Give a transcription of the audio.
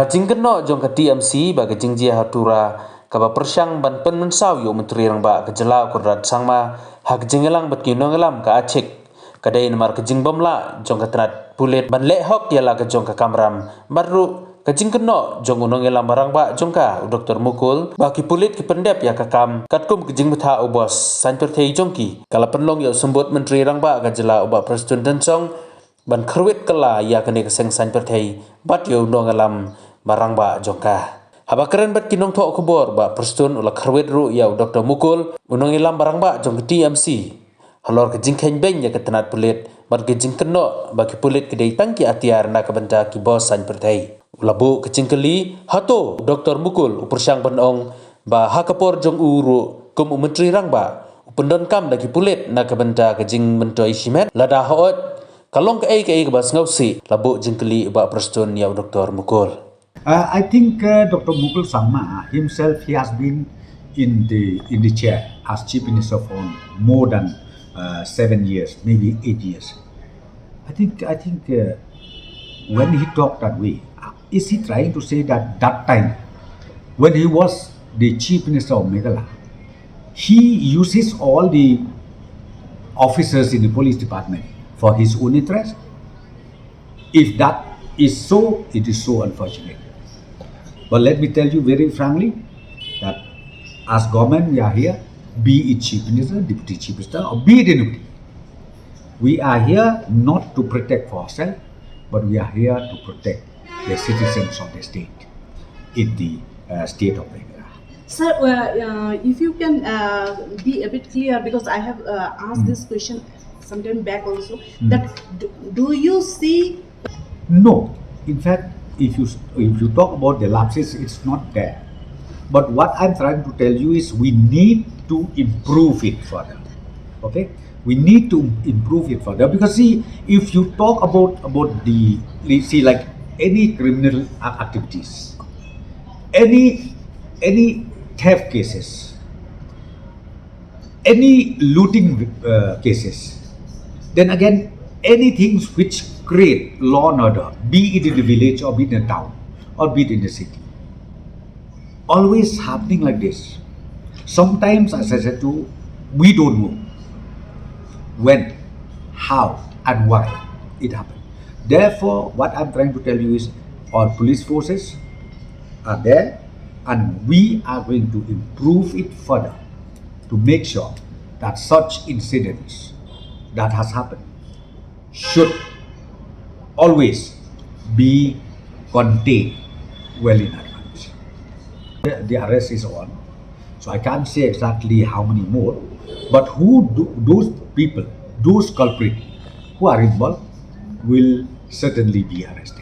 Jingkeno jong ka TMC ba ka jingjia hatura ka ba persyang ban pen mensau yo menteri rang ba ka jela kurdat sangma hak jingelang bat kinong lam ka acik kadai namar ka jingbom la jong ka trat pulit ban le hok yala ka jong ka kamram baru ka jingkeno jong unong elam barang ba jong ka Dr. Mukul ba ki pulit ki pendep ya ka kam katkum ki jingmutha ubos santur thei jong ki kala penlong yo sembut menteri rang ba ka jela uba Presiden Tynsong ban khrwit kala ya kane ka seng santur thei bat yo nong elam barang ba jongka haba keren bat kinong tho kubor ba Presiden ula khrwit ru ya Dr. Mukul unong ilam barang ba jong TMC halor ke jingkhen beng ya ke tenat pulit bat ke jingkeno ba ke pulit ke dei tangki atiar na ke benda ki bos san perthai ulabu ke jingkeli Hato Dr. Mukul upersyang benong ba hakapor jong uru kum menteri rang ba pyndonkam da ki pulit na ke benda ke jingmyntoi shimet lada hoot kalong ke ai ke bas ngausi labu jingkeli ba Presiden ya Dr. Mukul. I think Dr. Mukul Sangma himself, he has been in the chair as Chief Minister for more than 7 years, maybe 8 years. I think when he talked that way, is he trying to say that time when he was the Chief Minister of Meghalaya, he uses all the officers in the police department for his own interest? If that is so, it is so unfortunate. But let me tell you very frankly that as government we are here, be it Chief Minister, Deputy Chief Minister, or be it anybody, we are here not to protect for ourselves, but we are here to protect the citizens of the state in the state of Meghalaya. Sir, if you can be a bit clear, because I have asked this question sometime back also, that do you see? No, in fact, if you talk about the lapses, it's not there. But what I'm trying to tell you is we need to improve it further. Okay, we need to improve it further because see, if you talk about like any criminal activities, any theft cases, any looting cases, then again anything which create law and order, be it in the village or be it in the town or be it in the city, always happening like this. Sometimes, as I said to, we don't know when, how and why it happened. Therefore, what I'm trying to tell you is our police forces are there and we are going to improve it further to make sure that such incidents that has happened should always be contained well in advance. The arrest is on, so I can't say exactly how many more, but those people, those culprits who are involved will certainly be arrested.